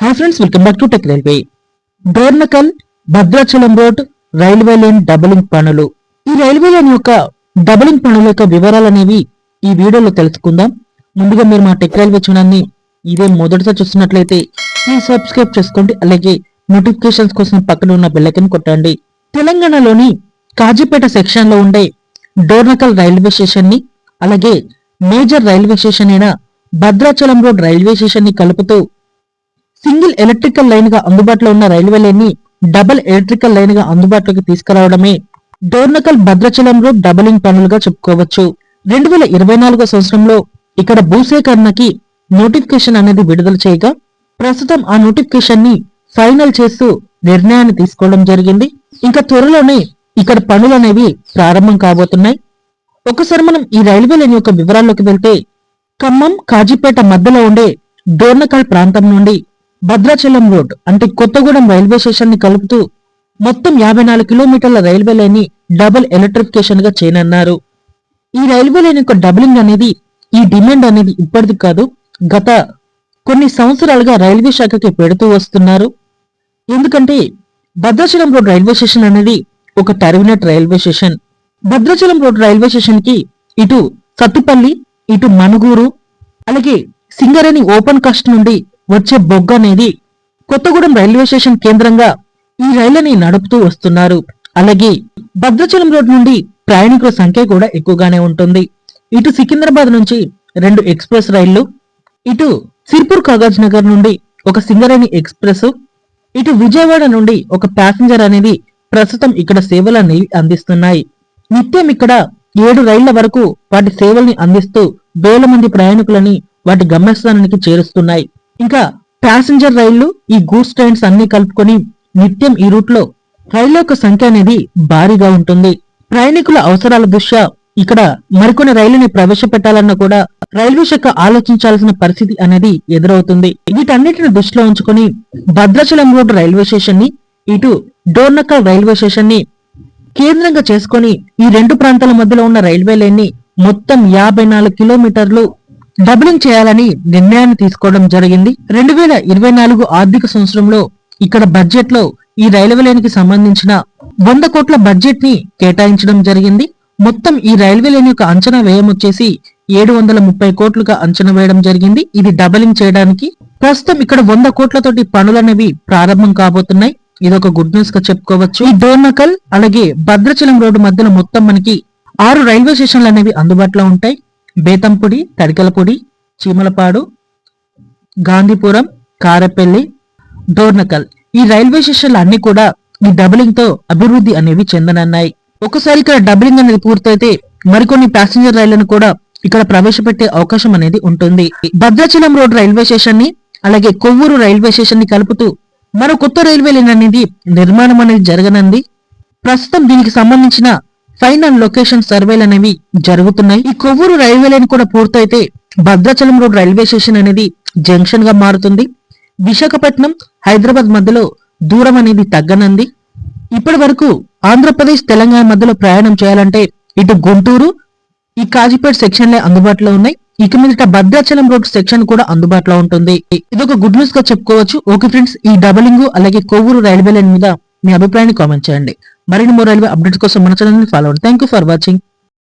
Hi friends, welcome back to tech railway. Dornakal Bhadrachalam road railway line doubling పనులు. ఈ railway line యొక్క doubling పనుల యొక్క వివరాలు అనేవి ఈ వీడియోలో తెలుసుకుందాం. ముందుగా మీరు మా టెక్ రైల్వే ఛానల్ని ఇదే మొదటిసారి చూస్తున్నట్లయితే ప్లీజ్ సబ్స్క్రైబ్ చేసుకోండి. అలాగే నోటిఫికేషన్స్ కోసం పక్కన ఉన్న బెల్ ఐకాన్ కొట్టండి. తెలంగాణలోని కాజీపేట సెక్షన్ లో ఉండే డోర్నకల్ రైల్వే స్టేషన్ ని అలాగే మేజర్ రైల్వే స్టేషన్ అయిన భద్రాచలం రోడ్ రైల్వే స్టేషన్ ని కలుపుతూ సింగిల్ ఎలక్ట్రికల్ లైన్ గా అందుబాటులో ఉన్న రైల్వే లైన్ ని డబుల్ ఎలక్ట్రికల్ లైన్ గా అందుబాటులోకి తీసుకురావడమే డోర్నకల్ భద్రాచలం రోడ్ డబలింగ్ పనులుగా చెప్పుకోవచ్చు. 2024 సంవత్సరంలో ఇక్కడ భూసేకరణకి నోటిఫికేషన్ అనేది విడుదల చేయగా ప్రస్తుతం ఆ నోటిఫికేషన్ ని ఫైనల్ చేస్తూ నిర్ణయాన్ని తీసుకోవడం జరిగింది. ఇంకా త్వరలోనే ఇక్కడ పనులు అనేవి ప్రారంభం కాబోతున్నాయి. ఒకసారి మనం ఈ రైల్వే లైన్ యొక్క వివరాల్లోకి వెళ్తే ఖమ్మం కాజీపేట మధ్యలో ఉండే డోర్నకల్ ప్రాంతం నుండి భద్రాచలం రోడ్ అంటే కొత్తగూడెం రైల్వే స్టేషన్ ని కలుపుతూ మొత్తం 54 కిలోమీటర్ల రైల్వే లైన్ ని డబుల్ ఎలక్ట్రిఫికేషన్ గా చేయనున్నారు. ఈ రైల్వే లైన్ యొక్క డబులింగ్ అనేది ఈ డిమాండ్ అనేది ఇప్పటిది కాదు, గత కొన్ని సంవత్సరాలుగా రైల్వే శాఖకి పెడుతూ వస్తున్నారు. ఎందుకంటే భద్రాచలం రోడ్ రైల్వే స్టేషన్ అనేది ఒక terminate railway station. Bhadrachalam road railway station కి ఇటు సత్తుపల్లి, ఇటు మనుగూరు, అలాగే సింగరేణి ఓపెన్ కాస్ట్ నుండి వచ్చే బొగ్గ అనేది కొత్తగూడెం రైల్వే స్టేషన్ కేంద్రంగా ఈ రైళ్లని నడుపుతూ వస్తున్నారు. అలాగే భద్రాచలం రోడ్ నుండి ప్రయాణికుల సంఖ్య కూడా ఎక్కువగానే ఉంటుంది. ఇటు సికింద్రాబాద్ నుంచి 2 ఎక్స్ప్రెస్ రైళ్లు, ఇటు సిర్పూర్ కాగజ్ నగర్ నుండి ఒక సింగరేణి ఎక్స్ప్రెస్, ఇటు విజయవాడ నుండి ఒక ప్యాసింజర్ అనేది ప్రస్తుతం ఇక్కడ సేవలు అనేవి అందిస్తున్నాయి. నిత్యం ఇక్కడ 7 రైళ్ల వరకు వాటి సేవల్ని అందిస్తూ వేల మంది ప్రయాణికులని వాటి గమ్యస్థానానికి చేరుస్తున్నాయి. ఇంకా ప్యాసింజర్ రైళ్లు, ఈ గూడ్స్ ట్రైన్స్ అన్ని కలుపుకొని నిత్యం ఈ రూట్ లో రైళ్ల యొక్క సంఖ్య అనేది భారీగా ఉంటుంది. ప్రయాణికుల అవసరాల దృష్ట్యా ఇక్కడ మరికొన్ని రైళ్లని ప్రవేశపెట్టాలన్నా కూడా రైల్వే శాఖ ఆలోచించాల్సిన పరిస్థితి అనేది ఎదురవుతుంది. వీటన్నిటిని దృష్టిలో ఉంచుకొని భద్రాచలం రోడ్ రైల్వే స్టేషన్ ని, ఇటు డోర్నకల్ రైల్వే స్టేషన్ ని కేంద్రంగా చేసుకుని ఈ రెండు ప్రాంతాల మధ్యలో ఉన్న రైల్వే లైన్ ని మొత్తం 54 కిలోమీటర్లు డబులింగ్ చేయాలని నిర్ణయాన్ని తీసుకోవడం జరిగింది. 2024 ఆర్థిక సంవత్సరంలో ఇక్కడ బడ్జెట్ లో ఈ రైల్వే లైన్ కి సంబంధించిన 100 కోట్ల బడ్జెట్ ని కేటాయించడం జరిగింది. మొత్తం ఈ రైల్వే లైన్ యొక్క అంచనా వ్యయం వచ్చేసి 730 కోట్లుగా అంచనా వేయడం జరిగింది. ఇది డబలింగ్ చేయడానికి ప్రస్తుతం ఇక్కడ 100 కోట్లతోటి పనులనేవి ప్రారంభం కాబోతున్నాయి. ఇది ఒక గుడ్ న్యూస్ గా చెప్పుకోవచ్చు. ఈ డోర్నకల్ అలాగే భద్రాచలం రోడ్డు మధ్యలో మొత్తం మనకి 6 రైల్వే స్టేషన్లు అనేవి అందుబాటులో ఉంటాయి. బేతంపూడి, తడికలపూడి, చీమలపాడు, గాంధీపురం, కారెపల్లి, డోర్నకల్ ఈ రైల్వే స్టేషన్లు అన్ని కూడా ఈ డబులింగ్ తో అభివృద్ధి అనేవి చెందనున్నాయి. ఒకసారి ఇక్కడ డబులింగ్ అనేది పూర్తయితే మరికొన్ని ప్యాసింజర్ రైళ్లను కూడా ఇక్కడ ప్రవేశపెట్టే అవకాశం అనేది ఉంటుంది. భద్రాచలం రోడ్ రైల్వే స్టేషన్ ని అలాగే కొవ్వూరు రైల్వే స్టేషన్ ని కలుపుతూ మరో కొత్త రైల్వే లైన్ అనేది నిర్మాణం అనేది జరగనుంది. ప్రస్తుతం దీనికి సంబంధించిన ఫైనల్ లొకేషన్ సర్వేలు అనేవి జరుగుతున్నాయి. ఈ కొవ్వూరు రైల్వే లైన్ కూడా పూర్తయితే భద్రాచలం రోడ్ రైల్వే స్టేషన్ అనేది జంక్షన్ గా మారుతుంది. విశాఖపట్నం, హైదరాబాద్ మధ్యలో దూరం అనేది తగ్గనుంది. ఇప్పటి వరకు ఆంధ్రప్రదేశ్, తెలంగాణ మధ్యలో ప్రయాణం చేయాలంటే ఇటు గుంటూరు, ఈ కాజీపేట సెక్షన్లే అందుబాటులో ఉన్నాయి. ఇక మీదట భద్రాచలం రోడ్ సెక్షన్ కూడా అందుబాటులో ఉంటుంది. ఇదొక గుడ్ న్యూస్ గా చెప్పుకోవచ్చు. ఓకే ఫ్రెండ్స్, ఈ డబలింగ్ అలాగే కొవ్వూరు రైల్వే లైన్ మీద మీ అభిప్రాయాన్ని కామెంట్ చేయండి. మరిన్ని మోర్ రైల్వే అప్డేట్స్ కోసం మన ఛానల్ ని ఫాలో అవ్వండి. Thank you for watching.